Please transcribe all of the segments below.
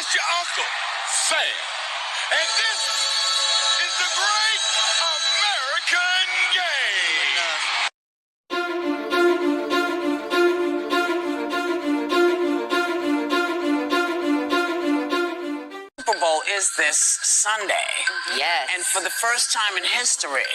It's your uncle, Sam. And this is the Great American Game. Super Bowl is this Sunday. Yes. And for the first time in history,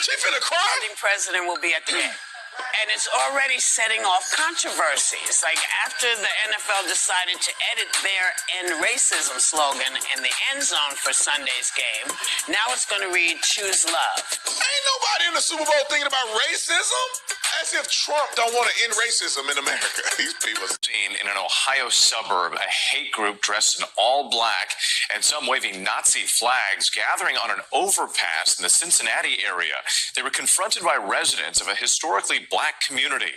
She finna cry? the sitting president will be at the game. And it's already setting off controversies. Like after the NFL decided to edit their "End Racism" slogan in the end zone for Sunday's game, now it's going to read "Choose Love." Ain't nobody in the Super Bowl thinking about racism. As if Trump don't want to end racism in America. These people. Seen in an Ohio suburb, a hate group dressed in all black and some waving Nazi flags gathering on an overpass in the Cincinnati area. They were confronted by residents of a historically black community.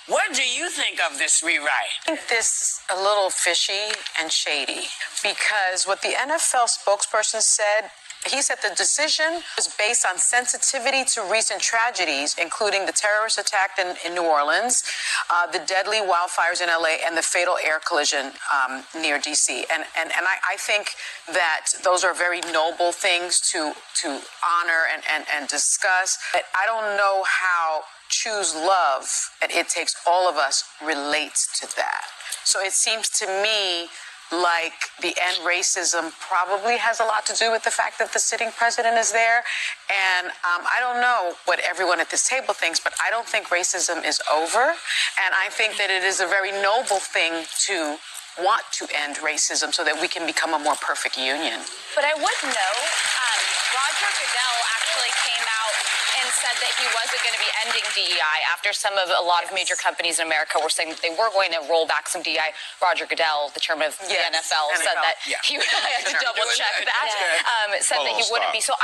What do you think of this rewrite? I think this a little fishy and shady because what the NFL spokesperson said, he said the decision was based on sensitivity to recent tragedies, including the terrorist attack in New Orleans, the deadly wildfires in LA, and the fatal air collision near DC. And I think that those are very noble things to honor and discuss. But I don't know how Choose Love, and It Takes All of Us relates to that. So it seems to me like the end racism probably has a lot to do with the fact that the sitting president is there. And I don't know what everyone at this table thinks, but I don't think racism is over. And I think that it is a very noble thing to want to end racism so that we can become a more perfect union. But I would note, Roger Goodell actually came out and said that he wasn't going to be ending DEI after a lot of major companies in America were saying that they were going to roll back some DEI. Roger Goodell, the chairman of the NFL, said that he I had to double check that. Said that he wouldn't be. So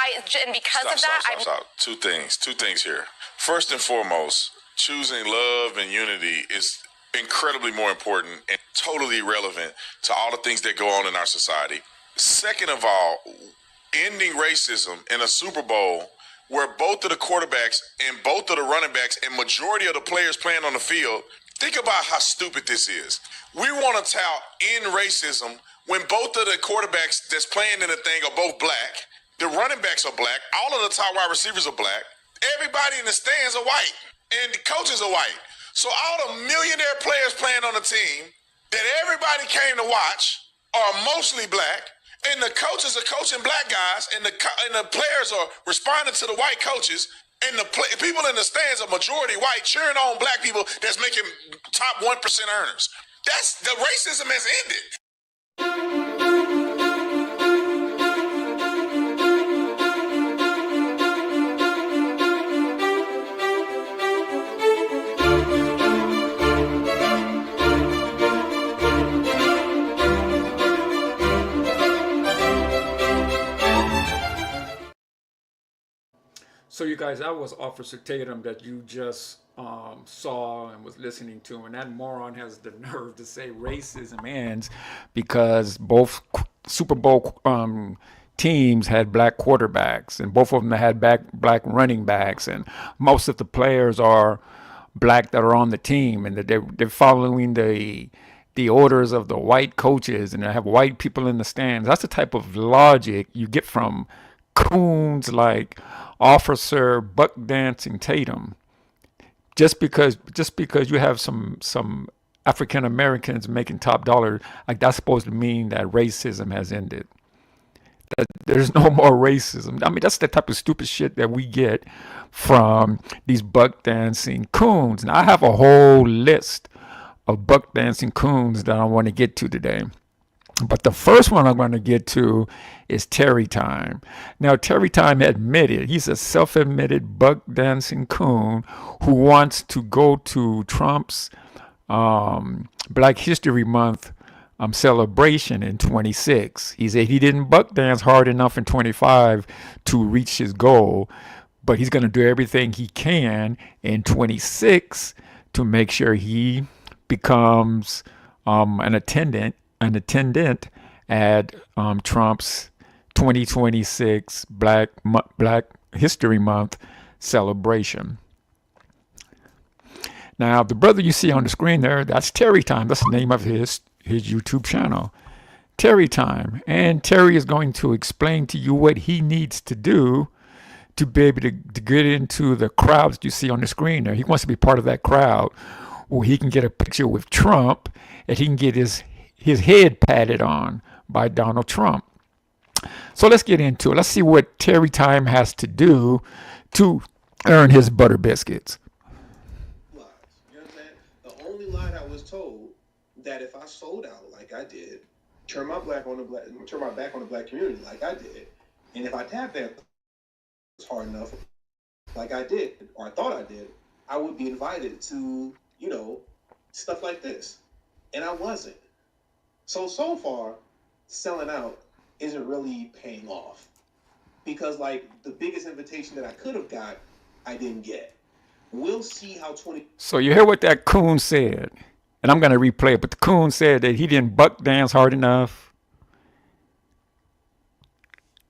because of that, Stop. Two things here. First and foremost, choosing love and unity is incredibly more important and totally relevant to all the things that go on in our society. Second of all, ending racism in a Super Bowl where both of the quarterbacks and both of the running backs and majority of the players playing on the field, think about how stupid this is. We want to tout end racism when both of the quarterbacks that's playing in the thing are both black, the running backs are black, all of the top wide receivers are black, everybody in the stands are white, and the coaches are white. So all the millionaire players playing on the team that everybody came to watch are mostly black, and the coaches are coaching black guys, and the players are responding to the white coaches, and the people in the stands are majority white, cheering on black people that's making top 1% earners. That's the racism has ended. So you guys, that was Officer Tatum that you just saw and was listening to, and that moron has the nerve to say racism ends because both Super Bowl teams had black quarterbacks, and both of them had black running backs, and most of the players are black that are on the team, and that they're following the orders of the white coaches, and they have white people in the stands. That's the type of logic you get from coons like Officer Buck Dancing Tatum. Just because you have some African Americans making top dollar, like that's supposed to mean that racism has ended. That there's no more racism. I mean, that's the type of stupid shit that we get from these buck dancing coons. Now I have a whole list of buck dancing coons that I want to get to today. But the first one I'm going to get to is Terry Time. Now, Terry Time admitted, he's a self-admitted buck dancing coon who wants to go to Trump's Black History Month celebration in 26. He said he didn't buck dance hard enough in 25 to reach his goal, but he's going to do everything he can in 26 to make sure he becomes an attendant at Trump's 2026 Black History Month celebration. Now, the brother you see on the screen there, that's Terry Time. That's the name of his YouTube channel, Terry Time. And Terry is going to explain to you what he needs to do to be able to get into the crowd that you see on the screen there. He wants to be part of that crowd where he can get a picture with Trump and he can get his head patted on by Donald Trump. So let's get into it. Let's see what Terry Time has to do to earn his butter biscuits. You know what I'm saying? The only lie I was told that if I sold out like I did, turn my back on the black community like I did, and if I tapped that hard enough like I did, or I thought I did, I would be invited to, stuff like this. And I wasn't. So far, selling out isn't really paying off. Because the biggest invitation that I could have got, I didn't get. We'll see how So you hear what that coon said. And I'm going to replay it. But the coon said that he didn't buck dance hard enough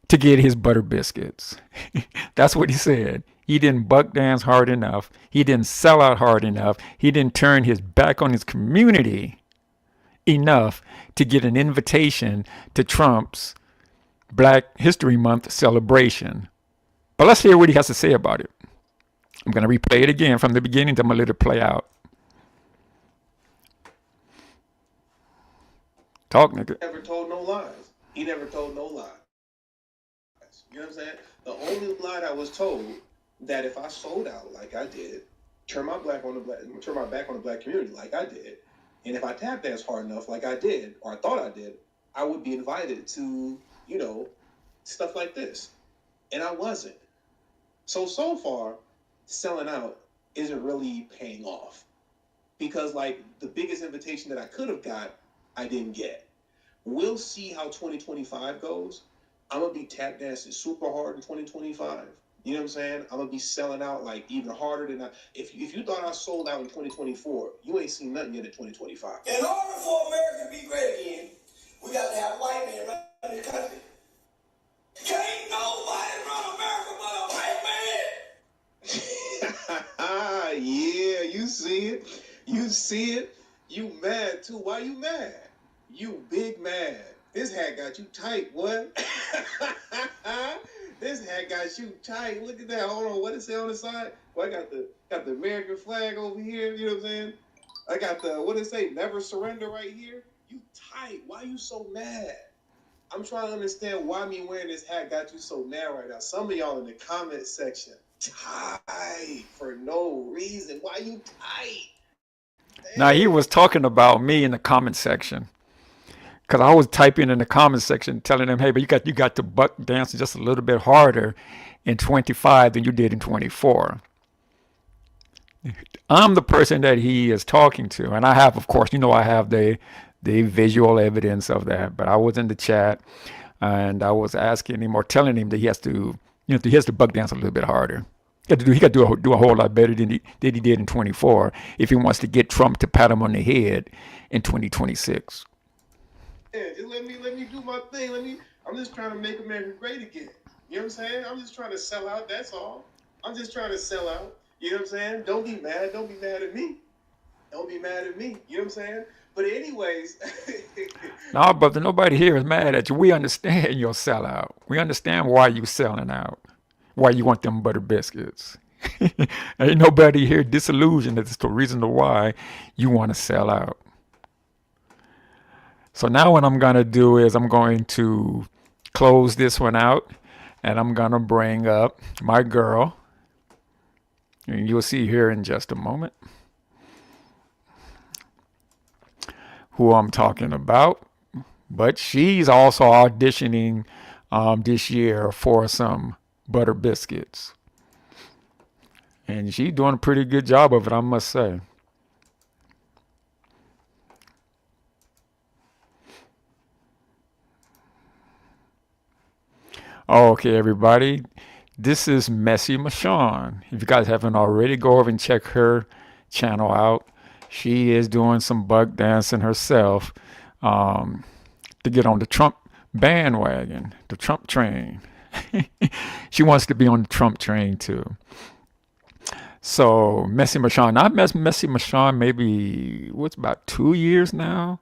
to get his butter biscuits. That's what he said. He didn't buck dance hard enough. He didn't sell out hard enough. He didn't turn his back on his community enough to get an invitation to Trump's Black History Month celebration. But let's hear what he has to say about it. I'm going to replay it again from the beginning. I'm going to let it play out. Talk, nigga. He never told no lies. He never told no lies. You know what I'm saying? The only lie I was told that if I sold out like I did, turn my back on the black community like I did, and if I tap dance hard enough like I did, or I thought I did, I would be invited to, stuff like this. And I wasn't. So far, selling out isn't really paying off. Because the biggest invitation that I could have got, I didn't get. We'll see how 2025 goes. I'm going to be tap dancing super hard in 2025. You know what I'm saying? I'm going to be selling out even harder than if you thought I sold out in 2024, you ain't seen nothing yet in 2025. In order for America to be great again, we got to have a white man running the country. Can't nobody run America but a white man. Yeah, you see it. You see it. You mad too. Why you mad? You big mad. This hat got you tight, what? This hat got you tight. Look at that. Hold on. What is it on the side? Well, I got the American flag over here. You know what I'm saying? I got the, what does it say? Never surrender right here. You tight. Why you so mad? I'm trying to understand why me wearing this hat got you so mad right now. Some of y'all in the comment section, tight for no reason. Why you tight? Now, he was talking about me in the comment section. Because I was typing in the comment section telling them, hey, but you got to buck dancing just a little bit harder in 25 than you did in 24. I'm the person that he is talking to. And I have, of course, I have the visual evidence of that. But I was in the chat and I was asking him or telling him that he has to, he has to buck dance a little bit harder. He got to do a whole lot better than he did in 24 if he wants to get Trump to pat him on the head in 2026. Just let me do my thing. I'm just trying to make America great again. You know what I'm saying? I'm just trying to sell out, that's all. I'm just trying to sell out. You know what I'm saying? Don't be mad. Don't be mad at me. Don't be mad at me. You know what I'm saying? But anyways. No, brother, nobody here is mad at you. We understand your sellout. We understand why you selling out. Why you want them butter biscuits. Ain't nobody here disillusioned. That's the reason why you want to sell out. So now what I'm going to do is I'm going to close this one out and I'm going to bring up my girl. And you'll see here in just a moment who I'm talking about. But she's also auditioning this year for some butter biscuits. And she's doing a pretty good job of it, I must say. Okay, everybody. This is Messy Michon. If you guys haven't already, go over and check her channel out. She is doing some buck dancing herself to get on the Trump bandwagon, the Trump train. She wants to be on the Trump train too. So Messi Michon, I met Messi Michon maybe what's about 2 years now,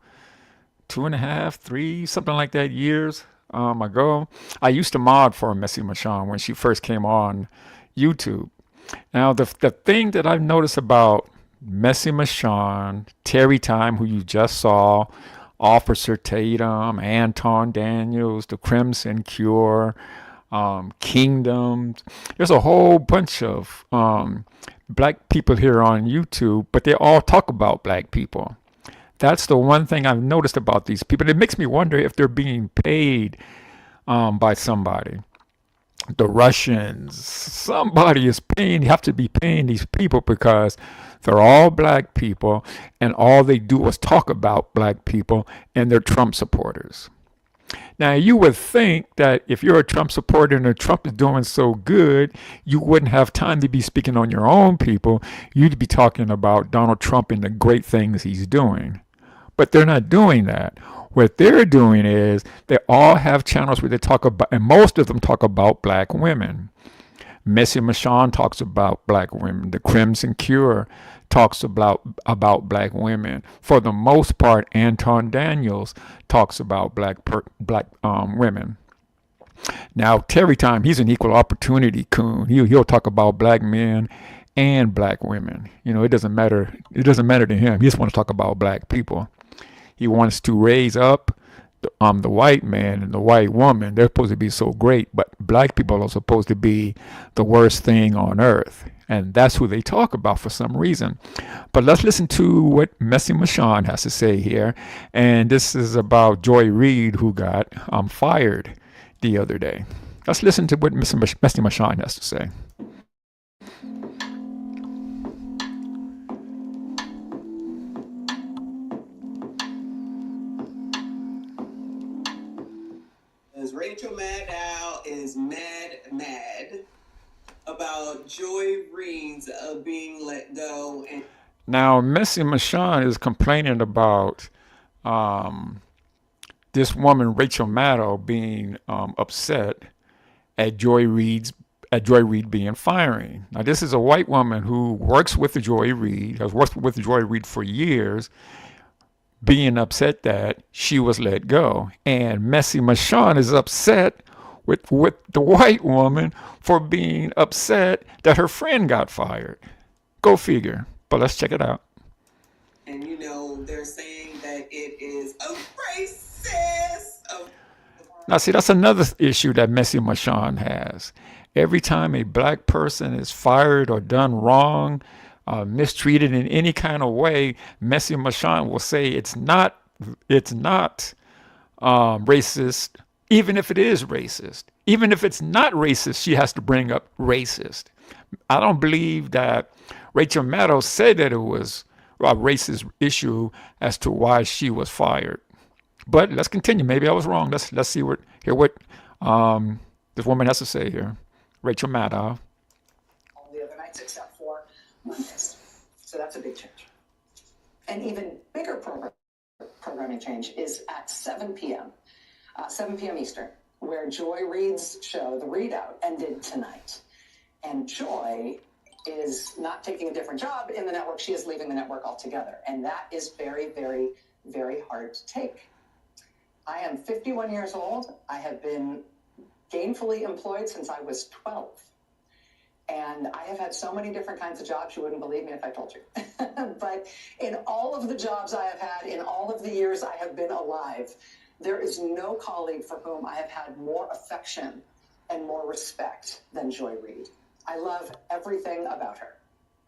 2.5, 3, something like that years ago. I used to mod for Messi Michon when she first came on YouTube. Now the thing that I've noticed about Messi Michon, Terry Time, who you just saw, Officer Tatum, Anton Daniels, the Crimson Cure, Kingdom. There's a whole bunch of black people here on YouTube, but they all talk about black people. That's the one thing I've noticed about these people. It makes me wonder if they're being paid by somebody. The Russians, somebody is paying, you have to be paying these people because they're all black people and all they do is talk about black people and they're Trump supporters. Now, you would think that if you're a Trump supporter and Trump is doing so good, you wouldn't have time to be speaking on your own people. You'd be talking about Donald Trump and the great things he's doing. But they're not doing that. What they're doing is they all have channels where they talk about, and most of them talk about black women. Messi Michon talks about black women. The Crimson Cure talks about black women. For the most part, Anton Daniels talks about black women. Now, Terry Time, he's an equal opportunity coon. He'll talk about black men and black women. You know, it doesn't matter. It doesn't matter to him. He just wants to talk about black people. He wants to raise up the white man and the white woman. They're supposed to be so great, but black people are supposed to be the worst thing on earth. And that's who they talk about for some reason. But let's listen to what Messi Michon has to say here. And this is about Joy Reid, who got fired the other day. Let's listen to what Messi Michon has to say. Rachel Maddow is mad about Joy Reid's being let go. And now, Messi Michon is complaining about this woman, Rachel Maddow, being upset at Joy Reid being firing. Now, this is a white woman who works with Joy Reid, has worked with Joy Reid for years, being upset that she was let go. And Messi Michon is upset with the white woman for being upset that her friend got fired. Go figure. But let's check it out. And you know, they're saying that it is a racist. Now, see, that's another issue that Messi Michon has. Every time a black person is fired or done wrong, mistreated in any kind of way, Messi Michon will say it's not racist, even if it is racist. Even if it's not racist, she has to bring up racist. I don't believe that Rachel Maddow said that it was a racist issue as to why she was fired. But let's continue. Maybe I was wrong. Let's hear what this woman has to say here. Rachel Maddow. All the other nights except for Mondays. So that's a big change. An even bigger programming change is at 7 p.m. 7 p.m. Eastern, where Joy Reid's show, The Readout, ended tonight. And Joy is not taking a different job in the network. She is leaving the network altogether. And that is very, very, very hard to take. I am 51 years old. I have been gainfully employed since I was 12. And I have had so many different kinds of jobs, you wouldn't believe me if I told you. But in all of the jobs I have had, in all of the years I have been alive, there is no colleague for whom I have had more affection and more respect than Joy Reid. I love everything about her.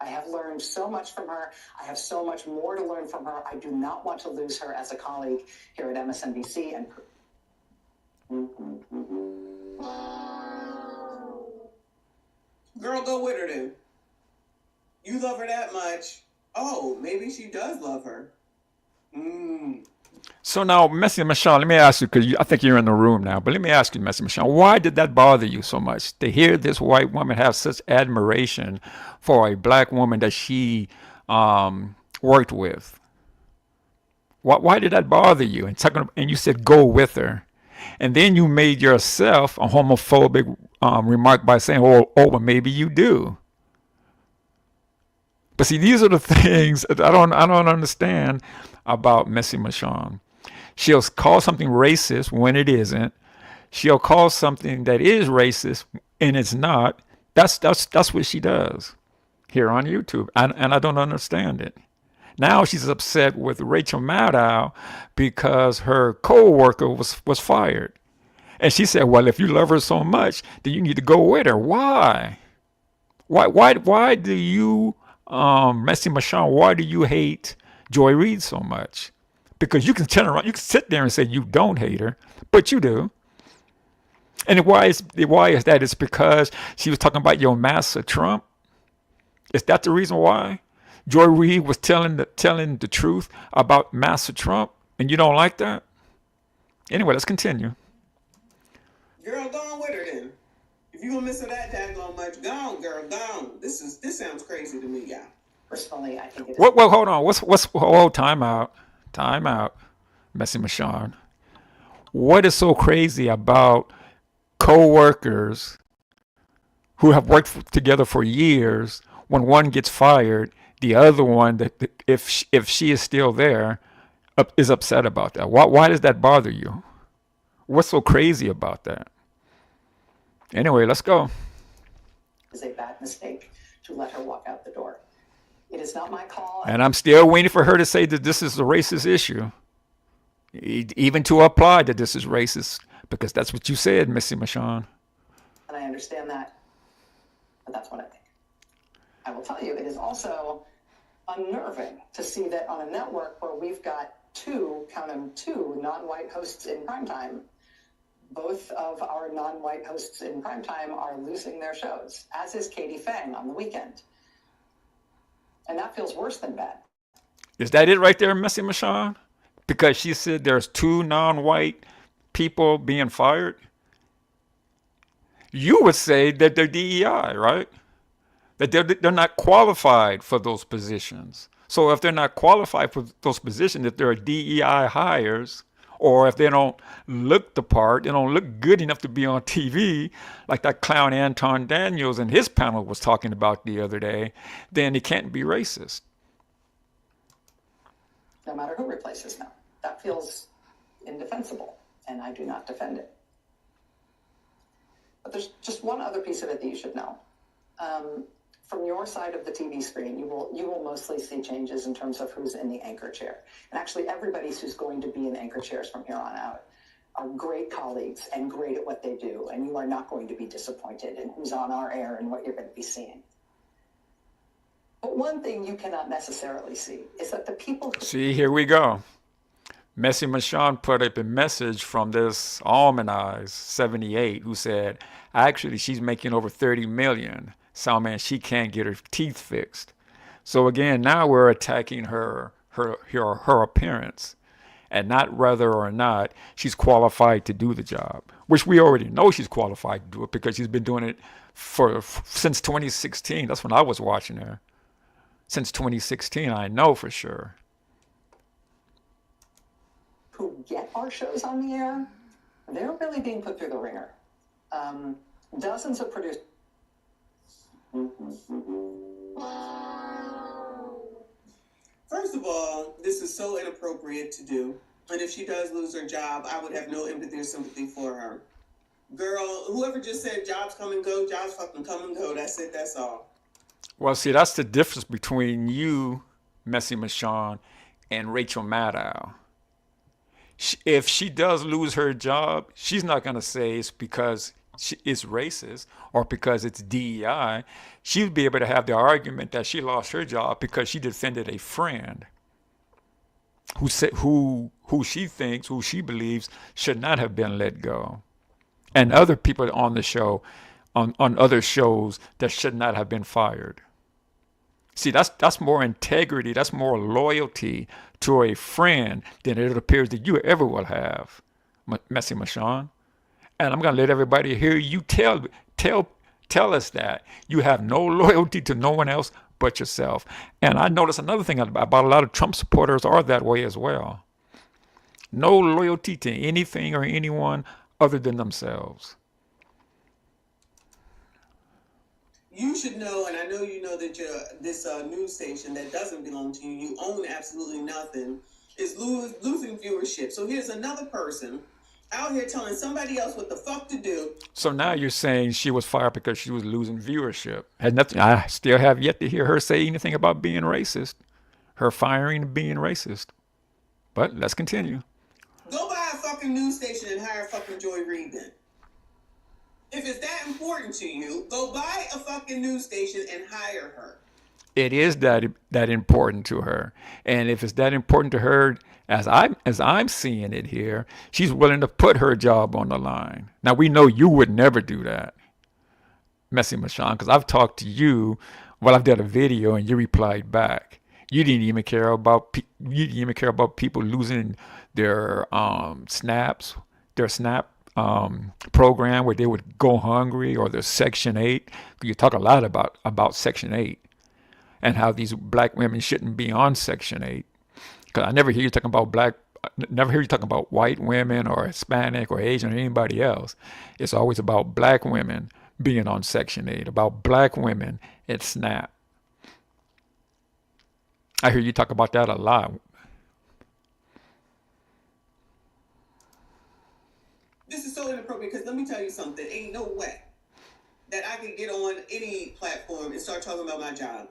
I have learned so much from her. I have so much more to learn from her. I do not want to lose her as a colleague here at MSNBC. And girl, go with her then. You love her that much. Oh, maybe she does love her. So now, Messi Michon, let me ask you, because I think you're in the room now, but let me ask you, Messi Michon, why did that bother you so much to hear this white woman have such admiration for a black woman that she worked with? Why did that bother you? And you said go with her. And then you made yourself a homophobic remark by saying, well, maybe you do. But see, these are the things that I don't understand about Messy Michon. She'll call something racist when it isn't. She'll call something that is racist and it's not. That's what she does here on YouTube, and I don't understand it. Now she's upset with Rachel Maddow because her co-worker was fired, and she said, "Well, if you love her so much, then you need to go with her." Why? Why do you, Messy Michon? Why do you hate Joy Reid so much? Because you can turn around, you can sit there and say you don't hate her, but you do. And why is that? It's because she was talking about your massa Trump. Is that the reason why? Joy Reid was telling the truth about massa Trump, and you don't like that? Anyway, let's continue. Girl, go on with her then. If you gonna miss her that daggone much, go on, girl, go on. This sounds crazy to me, y'all. Personally, I think it is. Well, hold on. Time out, Messy Michon. What is so crazy about co-workers who have worked together for years? When one gets fired, the other one, if she is still there, is upset about that. Why does that bother you? What's so crazy about that? Anyway, let's go. It is a bad mistake to let her walk out the door. It is not my call. And I'm still waiting for her to say that this is a racist issue, even to apply that this is racist, because that's what you said, Missy Michon. And I understand that, but that's what I think. I will tell you, it is also unnerving to see that on a network where we've got two non-white hosts in primetime, both of our non-white hosts in primetime are losing their shows, as is Katie Fang on the weekend. And that feels worse than bad. Is that it right there, Messy Michon? Because she said there's two non-white people being fired? You would say that they're DEI, right? That they're not qualified for those positions. So if they're not qualified for those positions, if they're DEI hires, or if they don't look the part, they don't look good enough to be on TV, like that clown Anton Daniels and his panel was talking about the other day, then it can't be racist. No matter who replaces them. That feels indefensible, and I do not defend it. But there's just one other piece of it that you should know. From your side of the TV screen, you will mostly see changes in terms of who's in the anchor chair. And actually, everybody who's going to be in anchor chairs from here on out are great colleagues and great at what they do. And you are not going to be disappointed in who's on our air and what you're going to be seeing. But one thing you cannot necessarily see is that the people who... See, here we go. Messy Michon put up a message from this Almanize 78 who said, actually, she's making over $30 million. So, man, she can't get her teeth fixed. So again, now we're attacking her appearance, and not whether or not she's qualified to do the job, which we already know she's qualified to do it because she's been doing it since 2016. That's when I was watching her. Since 2016, I know for sure. Who get our shows on the air, they're really being put through the ringer. Dozens of producers. First of all, this is so inappropriate to do. And if she does lose her job, I would have no empathy or sympathy for her. Girl, whoever just said jobs come and go, jobs fucking come and go. That's it, that's all. Well, see, that's the difference between you, Messy Michon, and Rachel Maddow. If she does lose her job, she's not going to say it's because it's racist or because it's DEI. She'd be able to have the argument that she lost her job because she defended a friend who she believes should not have been let go, and other people on the show, on other shows that should not have been fired. See, that's more integrity, that's more loyalty to a friend than it appears that you ever will have, Messy Michon. And I'm going to let everybody hear you tell us that you have no loyalty to no one else but yourself. And I notice another thing about a lot of Trump supporters are that way as well. No loyalty to anything or anyone other than themselves. you should know, and I know you know that this news station that doesn't belong to you, you own absolutely nothing, is losing viewership. So here's another person out here telling somebody else what the fuck to do. So now you're saying she was fired because she was losing viewership. Had nothing. I still have yet to hear her say anything about being racist. Her firing and being racist. But let's continue. Go buy a fucking news station and hire fucking Joy Reid then. If it's that important to you, go buy a fucking news station and hire her. It is that important to her, and if it's that important to her, as I'm seeing it here, she's willing to put her job on the line. Now we know you would never do that, Messy Michon, because I've talked to you. Well, I've done a video, and you replied back. You didn't even care about people losing their snaps, their SNAP program where they would go hungry, or their Section 8. You talk a lot about Section 8 and how these black women shouldn't be on Section 8. Because I never hear you talking about white women or Hispanic or Asian or anybody else. It's always about black women being on Section 8, about black women at SNAP. I hear you talk about that a lot. This is so inappropriate because let me tell you something. Ain't no way that I could get on any platform and start talking about my job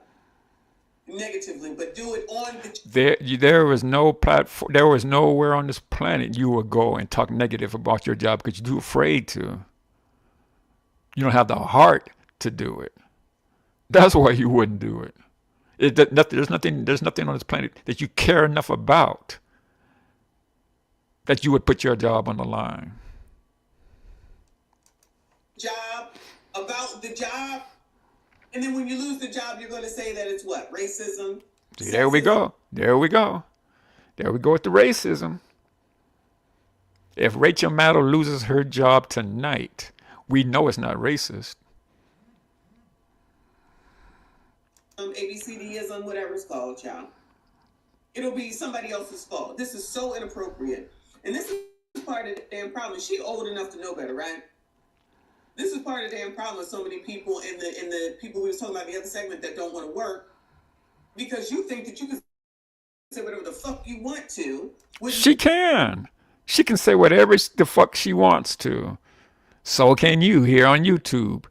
negatively, but do it on the... There was no platform. There was nowhere on this planet you would go and talk negative about your job because you're too afraid to. You don't have the heart to do it. That's why you wouldn't do it. There's nothing on this planet that you care enough about that you would put your job on the line. Job, about the job, and then when you lose the job, you're going to say that it's what? Racism? See, there we go with the racism. If Rachel Maddow loses her job tonight, we know it's not racist. ABCDism, whatever it's called, child. It'll be somebody else's fault. This is so inappropriate. And this is part of the damn problem. She old enough to know better, right? This is part of the damn problem with so many people in the people we were talking about in the other segment that don't want to work because you think that you can say whatever the fuck you want to. She can. She can say whatever the fuck she wants to. So can you here on YouTube,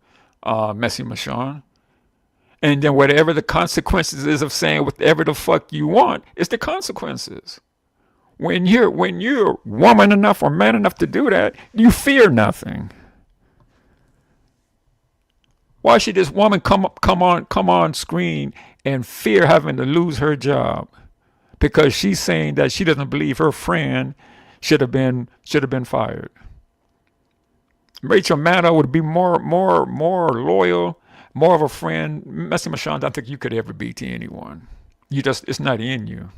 Messy Michon. And then whatever the consequences is of saying whatever the fuck you want, it's the consequences. When you're woman enough or man enough to do that, you fear nothing. Why should this woman come on screen and fear having to lose her job because she's saying that she doesn't believe her friend should have been fired? Rachel Maddow would be more loyal, more of a friend. Messy Michon, I don't think you could ever be to anyone. It's not in you.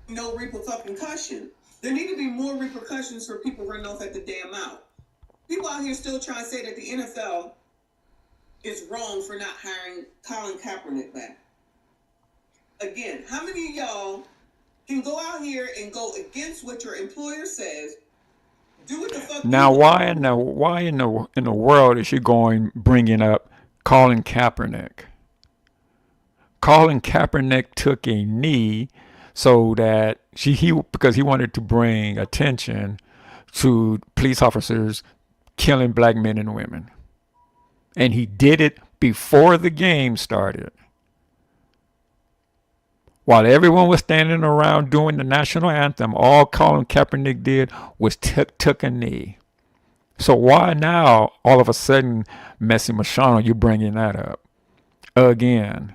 No repercussion. There need to be more repercussions for people running off at the damn mouth. People out here still trying to say that the NFL is wrong for not hiring Colin Kaepernick back. Again, how many of y'all can go out here and go against what your employer says? Do what the fuck. Now, why in the world is she bringing up Colin Kaepernick? Colin Kaepernick took a knee so that because he wanted to bring attention to police officers killing black men and women. And he did it before the game started. While everyone was standing around doing the national anthem, all Colin Kaepernick did was took a knee. So why now, all of a sudden, Messy Michon, are you bringing that up again?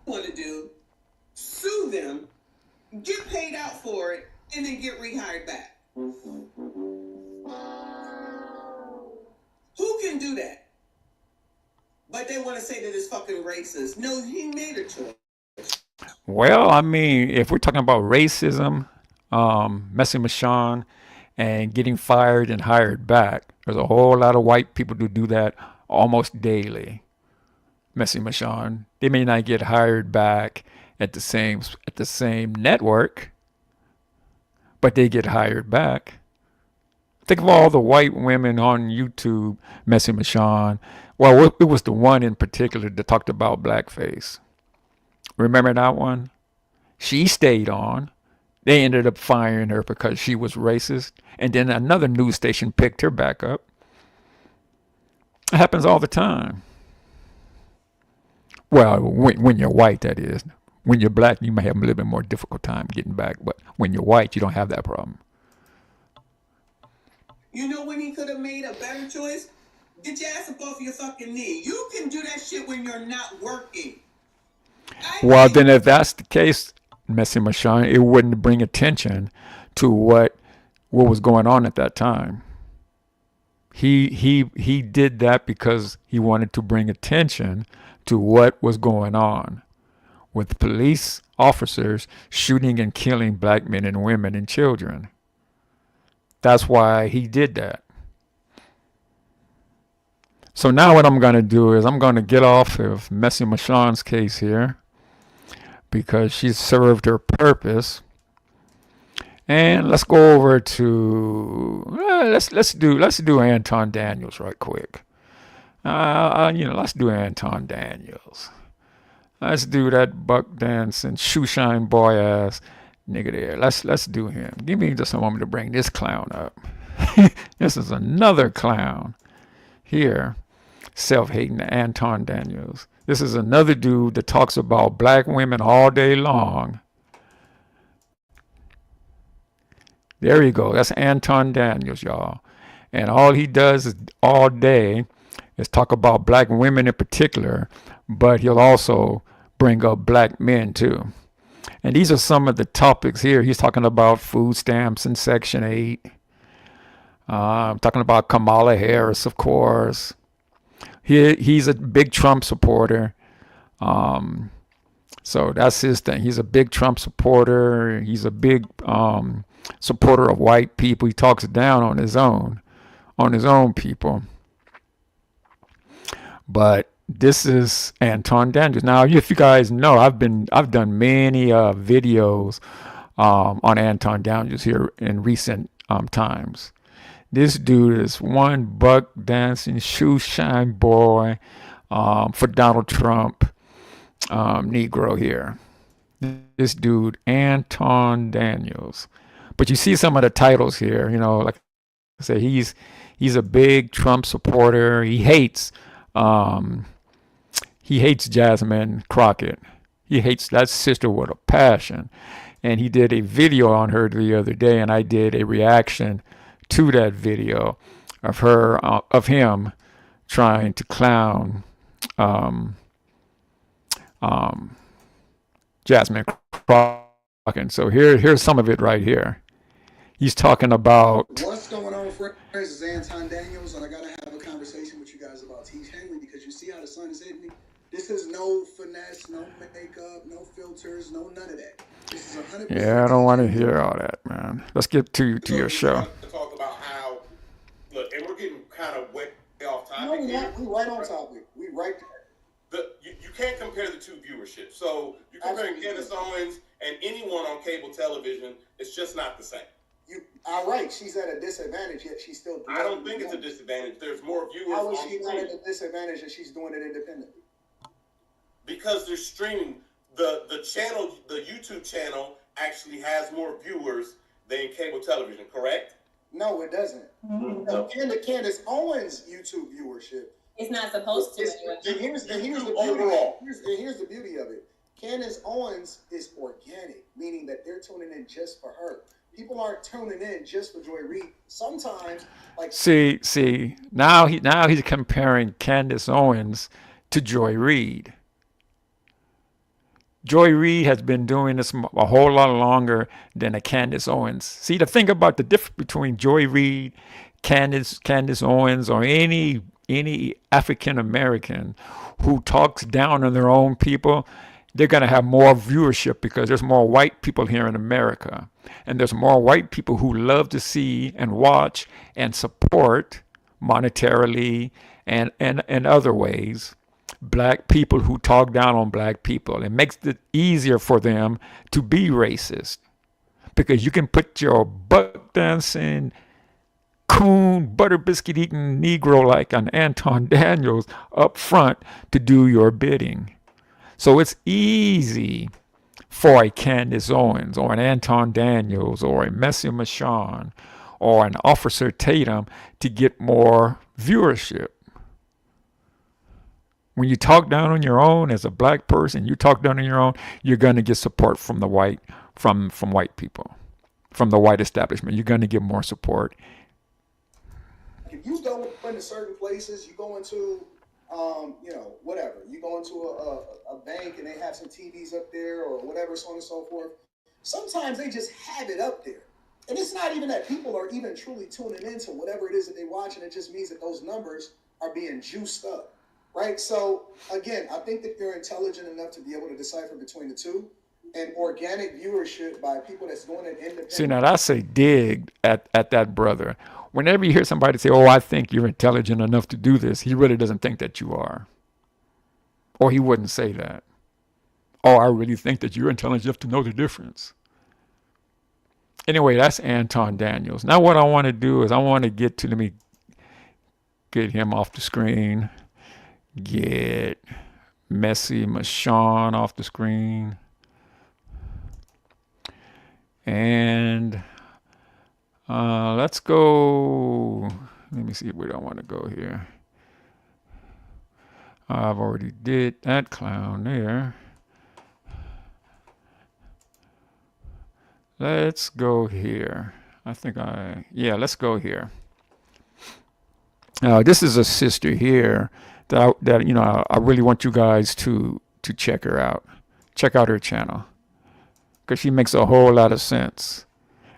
Want to do, sue them, get paid out for it, and then get rehired back. Who can do that? But they want to say that it's fucking racist. No, he made a choice. Well, I mean, if we're talking about racism, Messy Michon, and getting fired and hired back, there's a whole lot of white people who do that almost daily. Messy Michon, they may not get hired back at the same network, but they get hired back. Think of all the white women on YouTube messing with Michon. Well, it was the one in particular that talked about blackface. Remember that one? She stayed on. They ended up firing her because she was racist. And then another news station picked her back up. It happens all the time. Well, when you're white, that is. When you're black, you may have a little bit more difficult time getting back. But when you're white, you don't have that problem. You know when he could have made a better choice? Get your ass up off your fucking knee. You can do that shit when you're not working. Well, then if that's the case, Messi Michon, it wouldn't bring attention to what was going on at that time. He did that because he wanted to bring attention to what was going on with police officers shooting and killing black men and women and children. That's why he did that. So now what I'm going to do is I'm going to get off of Messi Michon's case here because she's served her purpose. And let's go over to let's do Anton Daniels right quick. Let's do Anton Daniels. Let's do that buck dancing shoeshine boy ass nigga there. Let's do him. Give me just a moment to bring this clown up. This is another clown here, self-hating Anton Daniels. This is another dude that talks about black women all day long. There you go. That's Anton Daniels, y'all. And all he does is all day is talk about black women in particular, but he'll also bring up black men too. And these are some of the topics here. He's talking about food stamps and Section 8. Talking about Kamala Harris, of course. He's a big Trump supporter. So that's his thing. He's a big Trump supporter. He's a big supporter of white people. He talks down on his own people. But this is Anton Daniels. Now, if you guys know, I've done many videos on Anton Daniels here in recent times. This dude is one buck dancing shoeshine boy for Donald Trump, Negro here. This dude, Anton Daniels. But you see some of the titles here, like I say, he's a big Trump supporter. He hates Jasmine Crockett. He hates that sister with a passion. And he did a video on her the other day, and I did a reaction to that video of him trying to clown Jasmine Crockett. So here's some of it right here. He's talking about what's going on, friends. This is Anton Daniels, and I gotta have a conversation with you guys about T. Henley because you see how the sun is hitting me. This is no finesse, no makeup, no filters, no none of that. This is 100%. Yeah, I don't want to hear all that, man. Let's get to your show. To talk about how, look, and we're getting kind of way off topic. No, we right on topic. We right there. You can't compare the two viewerships. So you're comparing Candace Owens and anyone on cable television. It's just not the same. You are right. She's at a disadvantage, yet she's still. I don't think it's a disadvantage. There's more viewers. How is she not at a disadvantage if she's doing it independently? Because they're streaming. The channel, the YouTube channel, actually has more viewers than cable television. Correct? No, it doesn't. Mm-hmm. No, Candace Owens' YouTube viewership. It's not supposed to. And here's the beauty overall. Here's the beauty of it. Candace Owens is organic, meaning that they're tuning in just for her. People aren't tuning in just for Joy Reid. Sometimes, like see, now he's comparing Candace Owens to Joy Reid. Joy Reid has been doing this a whole lot longer than a Candace Owens. See, the thing about the difference between Joy Reid, Candace Owens, or any African American who talks down on their own people, they're going to have more viewership because there's more white people here in America. And there's more white people who love to see and watch and support monetarily and other ways black people who talk down on black people. It makes it easier for them to be racist because you can put your butt dancing coon, butter biscuit eating Negro like an Anton Daniels up front to do your bidding. So it's easy for a Candace Owens or an Anton Daniels or a Michon or an Officer Tatum to get more viewership. When you talk down on your own as a black person, you talk down on your own, you're going to get support from the white people, from the white establishment. You're going to get more support. If you go into certain places, you go into, whatever. You go into a bank and they have some TVs up there or whatever, so on and so forth. Sometimes they just have it up there. And it's not even that people are even truly tuning into whatever it is that they watch, and it just means that those numbers are being juiced up, right? So, again, I think that you're intelligent enough to be able to decipher between the two. And organic viewership by people that's doing it independently. See, now that's a dig at that brother. Whenever you hear somebody say, oh, I think you're intelligent enough to do this, he really doesn't think that you are. Or he wouldn't say that. Oh, I really think that you're intelligent enough to know the difference. Anyway, that's Anton Daniels. Now what I want to do is let me get him off the screen. Get Michon off the screen. And let's go. Let me see where I want to go here. I've already did that clown there. Let's go here. Let's go here. This is a sister here that I really want you guys to check her out. Check out her channel, because she makes a whole lot of sense.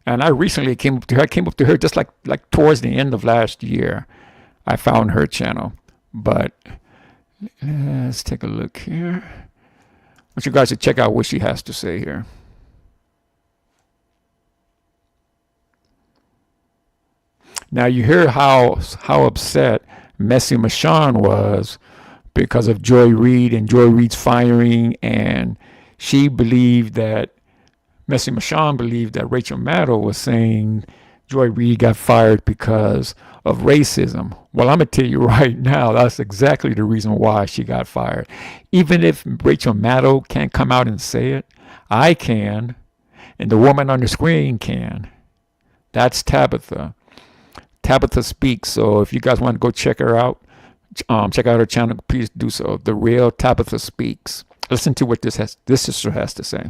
And I recently came up to her just like towards the end of last year. I found her channel. But let's take a look here. I want you guys to check out what she has to say here. Now you hear how upset Michon was because of Joy Reid and Joy Reid's firing, and she believed that Michon believed that Rachel Maddow was saying Joy Reid got fired because of racism. Well, I'm going to tell you right now, that's exactly the reason why she got fired. Even if Rachel Maddow can't come out and say it, I can, and the woman on the screen can. That's Tabitha. Tabitha Speaks. So if you guys want to go check her out, check out her channel, please do so. The Real Tabitha Speaks. Listen to what this sister has to say.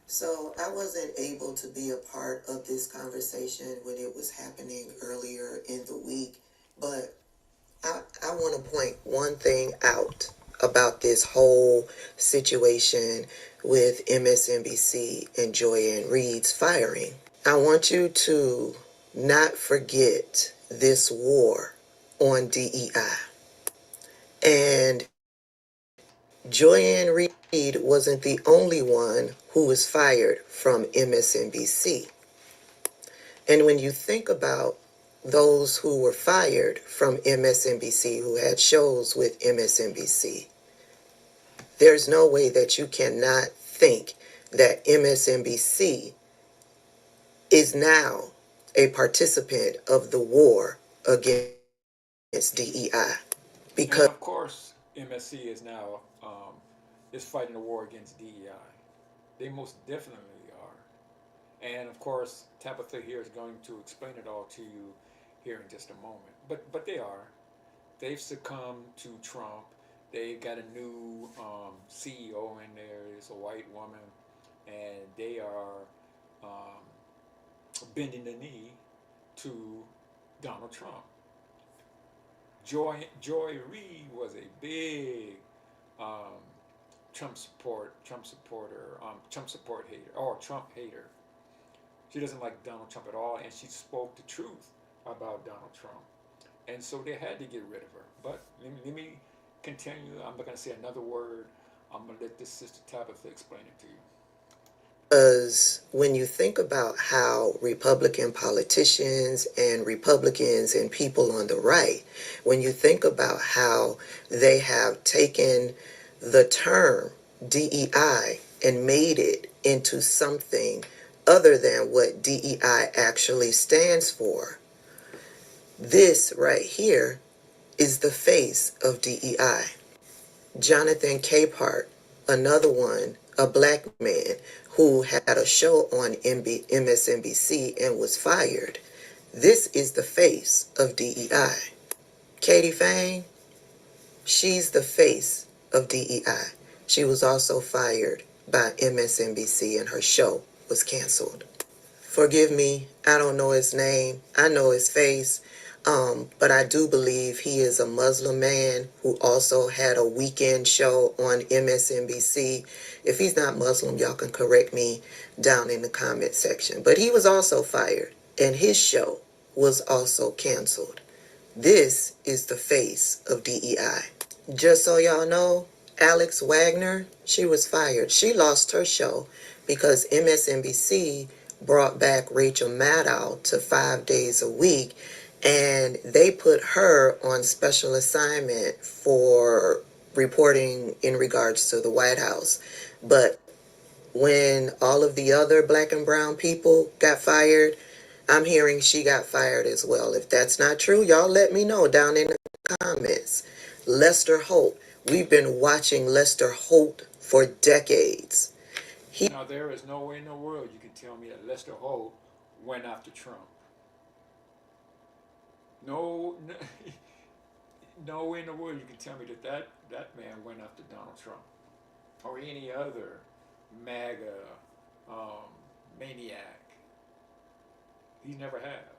So I wasn't able to be a part of this conversation when it was happening earlier in the week, but I want to point one thing out about this whole situation with MSNBC and Joy Reid's firing. I want you to not forget this war on DEI. And Joy Reid wasn't the only one who was fired from MSNBC. And when you think about those who were fired from MSNBC, who had shows with MSNBC, there's no way that you cannot think that MSNBC is now a participant of the war against DEI. Because, and of course, MSC is now is fighting a war against DEI. They most definitely are. And of course, Tabitha here is going to explain it all to you here in just a moment. But they are. They've succumbed to Trump. They got a new CEO in there. It's a white woman. And they are bending the knee to Donald Trump. Joy Reid was a big Trump support hater. She doesn't like Donald Trump at all, and she spoke the truth about Donald Trump. And so they had to get rid of her. But let me continue. I'm not going to say another word. I'm going to let this sister Tabitha explain it to you. Because when you think about how Republican politicians and Republicans and people on the right, when you think about how they have taken the term DEI and made it into something other than what DEI actually stands for, This right here is the face of DEI. Jonathan Capehart, another one, a black man who had a show on MSNBC and was fired. This is the face of DEI. Katie Fang, she's the face of DEI. She was also fired by MSNBC and her show was canceled. Forgive me, I don't know his name. I know his face. But I do believe he is a Muslim man who also had a weekend show on MSNBC. If he's not Muslim, y'all can correct me down in the comment section. But he was also fired, and his show was also canceled. This is the face of DEI. Just so y'all know, Alex Wagner, she was fired. She lost her show because MSNBC brought back Rachel Maddow to 5 days a week, and they put her on special assignment for reporting in regards to the White House. But when all of the other black and brown people got fired, I'm hearing she got fired as well. If that's not true, y'all let me know down in the comments. Lester Holt. We've been watching Lester Holt for decades. Now, there is no way in the world you can tell me that Lester Holt went after Trump. No, no way in the world you can tell me that man went after Donald Trump or any other MAGA maniac. He never have.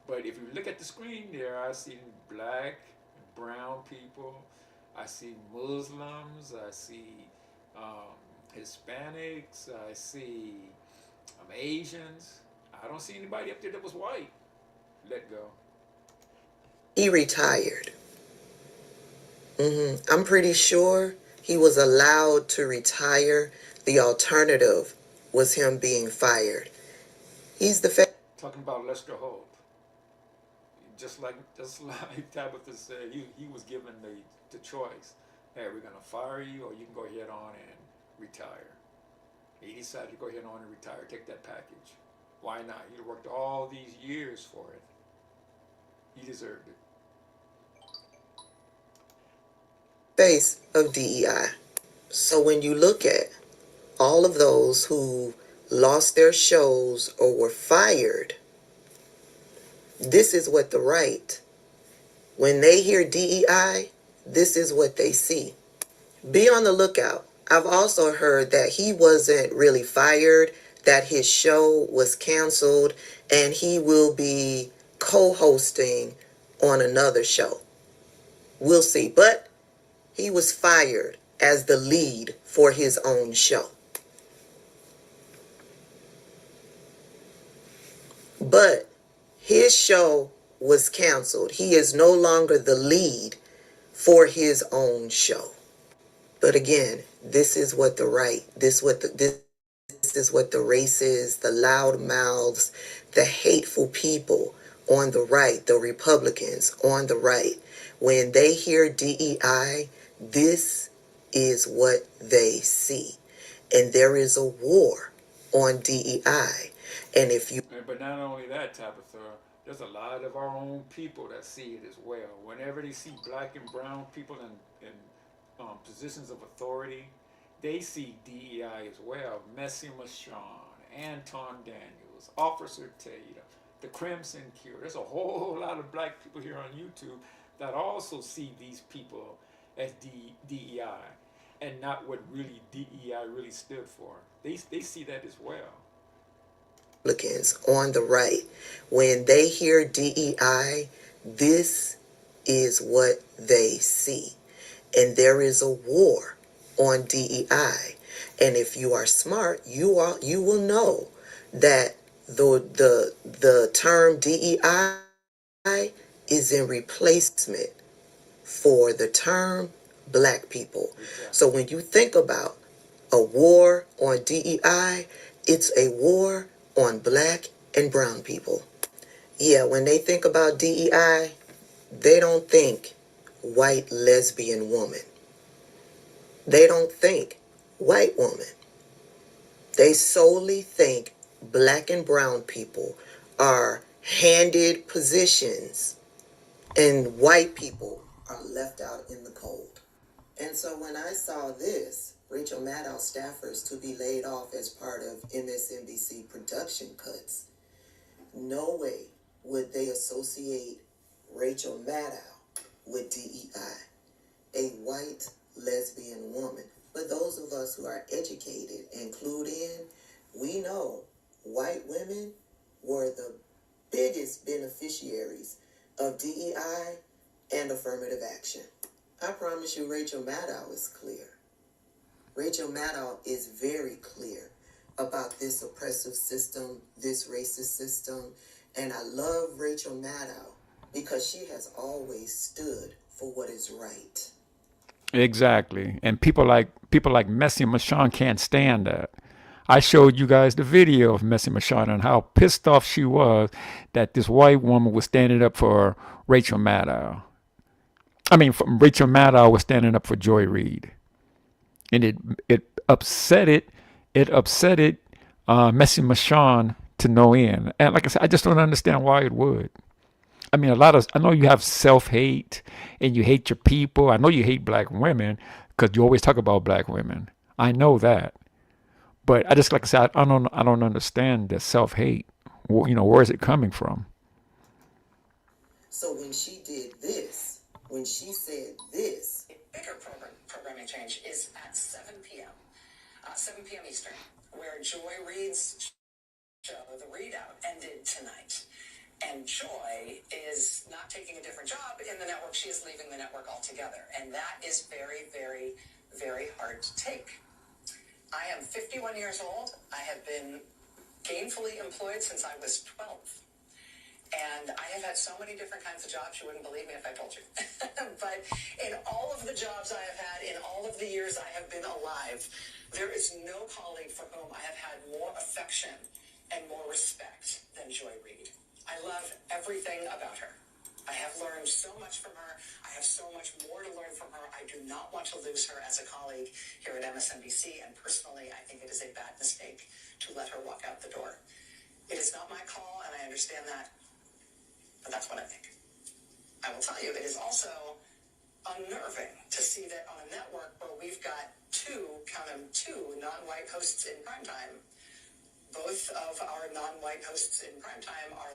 But if you look at the screen there, I see black and brown people. I see Muslims. I see Hispanics. I see Asians. I don't see anybody up there that was white. Let go. He retired. I'm pretty sure he was allowed to retire. The alternative was him being fired. He's the talking about Lester Holt. Just like Tabitha said, he was given the choice. Hey, we're gonna fire you, or you can go ahead on and retire. He decided to go ahead on and retire, take that package. Why not? He worked all these years for it. He deserved it. Face of DEI. So when you look at all of those who lost their shows or were fired, this is what the right, when they hear DEI, this is what they see. Be on the lookout. I've also heard that he wasn't really fired, that his show was canceled, and he will be co-hosting on another show. We'll see. But he was fired as the lead for his own show. But his show was canceled. He is no longer the lead for his own show. But again, this is what the right, this is what the racists, the loud mouths, the hateful people on the right, the Republicans on the right, when they hear DEI, this is what they see. And there is a war on DEI. And if you... But not only that, Tabitha, there's a lot of our own people that see it as well. Whenever they see black and brown people in positions of authority, they see DEI as well. Michon, Anton Daniels, Officer Tatum, the Crimson Cure. There's a whole lot of black people here on YouTube that also see these people as DEI and not what really DEI really stood for. They see that as well. Republicans on the right, when they hear DEI, this is what they see. And there is a war on DEI. And if you are smart, you will know that the term DEI is in replacement for the term black people. So when you think about a war on DEI, it's a war on black and brown people. Yeah, when they think about DEI, they don't think white lesbian woman. They don't think white woman. They solely think black and brown people are handed positions, and white people are left out in the cold. And so when I saw this, Rachel Maddow staffers to be laid off as part of MSNBC production cuts, no way would they associate Rachel Maddow with DEI, a white lesbian woman. But those of us who are educated and clued in, we know white women were the biggest beneficiaries of DEI and affirmative action. I promise you, Rachel Maddow is clear. Rachel Maddow is very clear about this oppressive system, this racist system, and I love Rachel Maddow because she has always stood for what is right. Exactly. And people like Messi and Michon can't stand that. I showed you guys the video of Messi Michon and how pissed off she was that this white woman was standing up for Rachel Maddow. Rachel Maddow was standing up for Joy Reid. And it upset Messi Michon to no end. And like I said, I just don't understand why it would. I know you have self-hate and you hate your people. I know you hate black women because you always talk about black women. I know that. But I just, like I said, I don't understand the self-hate. Where is it coming from? So when she did this, when she said this, Bigger programming change is at 7 p.m. 7 p.m. Eastern, where Joy Reid's show, The Readout, ended tonight. And Joy is not taking a different job in the network. She is leaving the network altogether. And that is very, very, very hard to take. I am 51 years old. I have been gainfully employed since I was 12. And I have had so many different kinds of jobs, you wouldn't believe me if I told you. But in all of the jobs I have had, in all of the years I have been alive, there is no colleague for whom I have had more affection and more respect than Joy Reid. I love everything about her. I have learned so much from her. I have so much more to learn from her. I do not want to lose her as a colleague here at MSNBC. And personally, I think it is a bad mistake to let her walk out the door. It is not my call, and I understand that. But that's what I think. I will tell you, it is also unnerving to see that on a network where we've got two non-white hosts in primetime, both of our non-white hosts in primetime are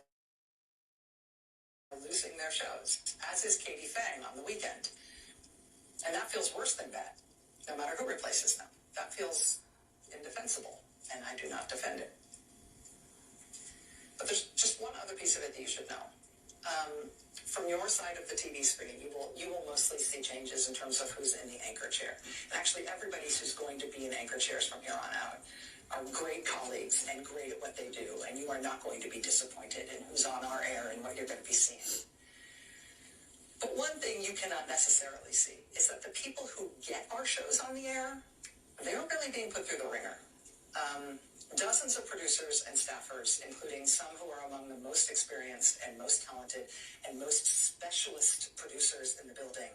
losing their shows, as is Katie Fang on the weekend. And that feels worse than bad, no matter who replaces them. That feels indefensible, and I do not defend it. But there's just one other piece of it that you should know. From your side of the TV screen, you will mostly see changes in terms of who's in the anchor chair. And actually, everybody who's going to be in anchor chairs from here on out are great colleagues and great at what they do. And you are not going to be disappointed in who's on our air and what you're going to be seeing. But one thing you cannot necessarily see is that the people who get our shows on the air, they aren't really being put through the ringer. Dozens of producers and staffers, including some who are among the most experienced and most talented and most specialist producers in the building,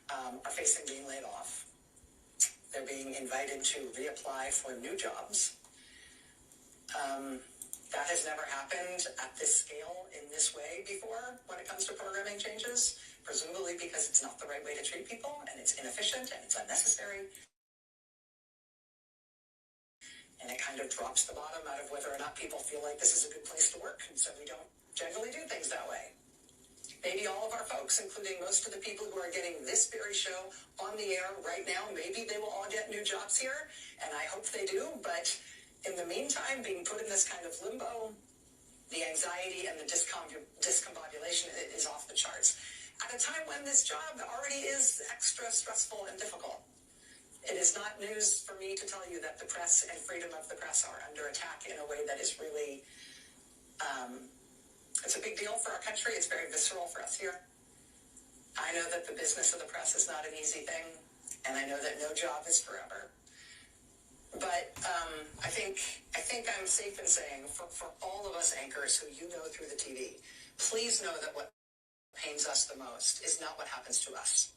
are facing being laid off. They're being invited to reapply for new jobs. That has never happened at this scale in this way before when it comes to programming changes, presumably because it's not the right way to treat people and it's inefficient and it's unnecessary. And it kind of drops the bottom out of whether or not people feel like this is a good place to work. And so we don't generally do things that way. Maybe all of our folks, including most of the people who are getting this very show on the air right now, maybe they will all get new jobs here. And I hope they do. But in the meantime, being put in this kind of limbo, the anxiety and the discombobulation is off the charts. At a time when this job already is extra stressful and difficult. It is not news for me to tell you that the press and freedom of the press are under attack in a way that is really, it's a big deal for our country. It's very visceral for us here. I know that the business of the press is not an easy thing, and I know that no job is forever. But I think I'm safe in saying for all of us anchors who you know through the TV, please know that what pains us the most is not what happens to us.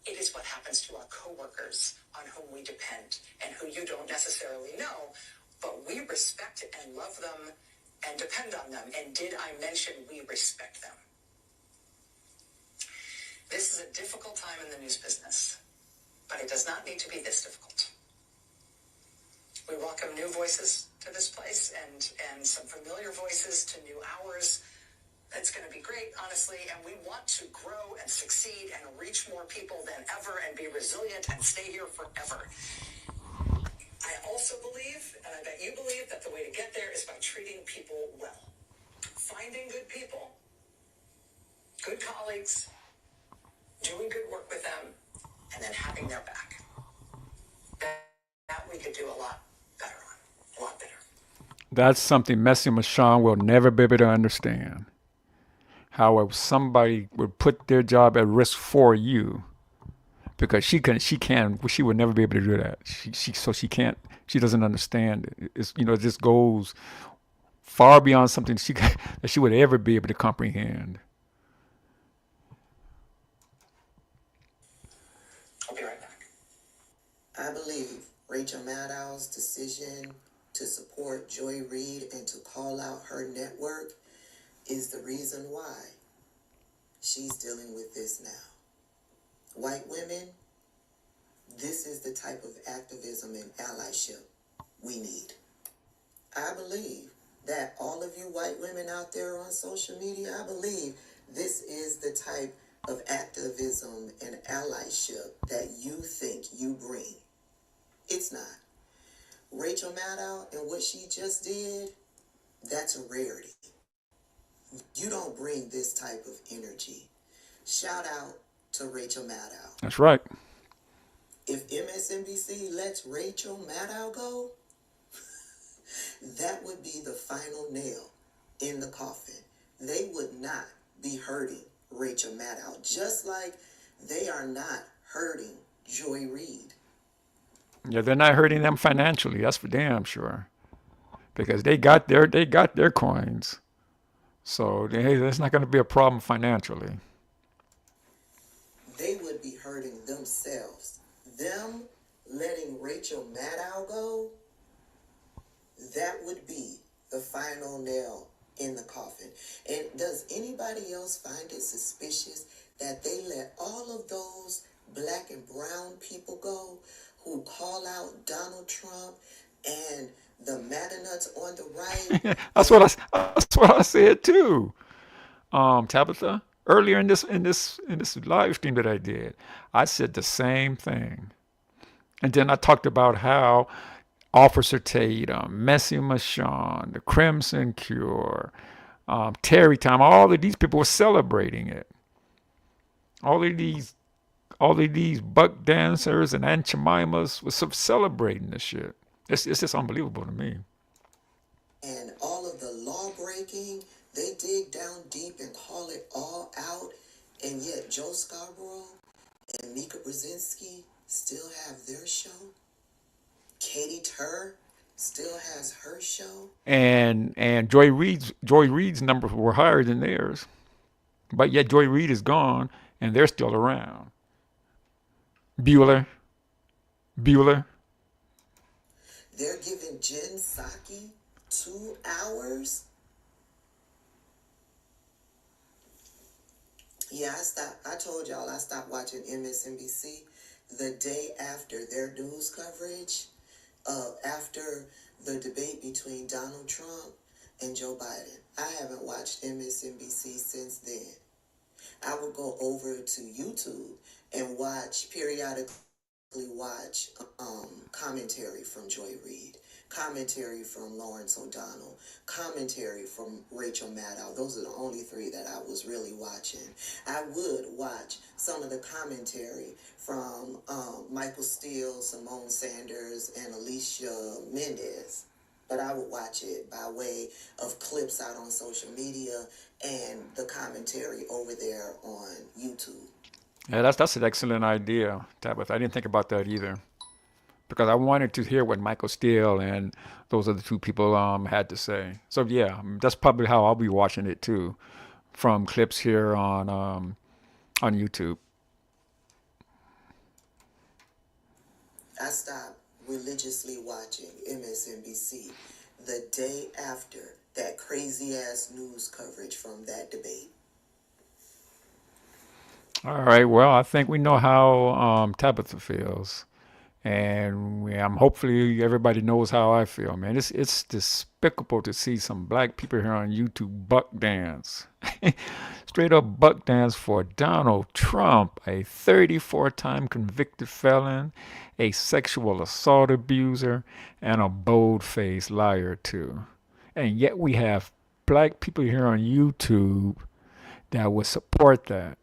It is what happens to our coworkers on whom we depend and who you don't necessarily know, but we respect and love them and depend on them? And did I mention we respect them? This is a difficult time in the news business, but it does not need to be this difficult. We welcome new voices to this place and some familiar voices to new hours. It's going to be great, honestly, and we want to grow and succeed and reach more people than ever and be resilient and stay here forever. I also believe, and I bet you believe, that the way to get there is by treating people well. Finding good people, good colleagues, doing good work with them, and then having their back. That we could do a lot better on, a lot better. That's something Michon will never be able to understand. How somebody would put their job at risk for you, because she would never be able to do that. She doesn't understand it. It just goes far beyond something that she would ever be able to comprehend. I'll be right back. I believe Rachel Maddow's decision to support Joy Reid and to call out her network is the reason why she's dealing with this now. White women, this is the type of activism and allyship we need. I believe that all of you white women out there on social media, I believe this is the type of activism and allyship that you think you bring. It's not. Rachel Maddow and what she just did, that's a rarity. You don't bring this type of energy. Shout out to Rachel Maddow. That's right. If MSNBC lets Rachel Maddow go, that would be the final nail in the coffin. They would not be hurting Rachel Maddow, just like they are not hurting Joy Reid. Yeah, they're not hurting them financially. That's for damn sure, because they got their coins. So that's not going to be a problem financially. They would be hurting themselves. Them letting Rachel Maddow go, that would be the final nail in the coffin. And does anybody else find it suspicious that they let all of those black and brown people go who call out Donald Trump and the Madanuts on the right? That's what I said too, Tabitha. Earlier in this live stream that I did, I said the same thing, and then I talked about how Officer Tatum, Michon, the Crimson Cure, Terry Time, all of these people were celebrating it. All of these buck dancers and Aunt Jemimas was celebrating this shit. It's just unbelievable to me. And all of the law breaking, they dig down deep and call it all out, and yet Joe Scarborough and Mika Brzezinski still have their show. Katie Turr still has her show. And Joy Reid's numbers were higher than theirs, but yet Joy Reid is gone and they're still around. Bueller. They're giving Jen Psaki 2 hours. Yeah, I told y'all I stopped watching MSNBC the day after their news coverage, after the debate between Donald Trump and Joe Biden. I haven't watched MSNBC since then. I would go over to YouTube and periodically watch commentary from Joy Reid, commentary from Lawrence O'Donnell, commentary from Rachel Maddow. Those are the only 3 that I was really watching. I would watch some of the commentary from Michael Steele, Simone Sanders, and Alicia Mendez. But I would watch it by way of clips out on social media and the commentary over there on YouTube. Yeah, that's an excellent idea, Tabitha. I didn't think about that either, because I wanted to hear what Michael Steele and those other 2 people had to say. So yeah, that's probably how I'll be watching it too, from clips here on YouTube. I stopped religiously watching MSNBC the day after that crazy ass news coverage from that debate. All right. Well, I think we know how Tabitha feels, and hopefully everybody knows how I feel, man. It's despicable to see some black people here on YouTube buck dance, straight up buck dance for Donald Trump, a 34-time convicted felon, a sexual assault abuser, and a bold-faced liar too. And yet we have black people here on YouTube that would support that.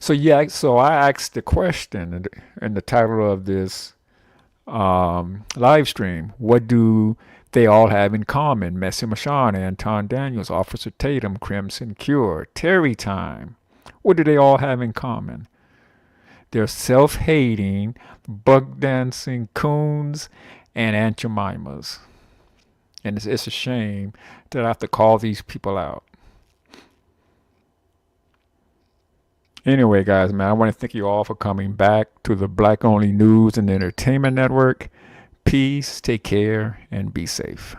So I asked the question in the title of this live stream: what do they all have in common? Michon, Anton Daniels, Officer Tatum, Crimson Cure, Terry Time. What do they all have in common? They're self-hating, buck dancing coons and Aunt Jemimas. And it's a shame that I have to call these people out. Anyway, guys, man, I want to thank you all for coming back to the Black Only News and Entertainment Network. Peace, take care, and be safe.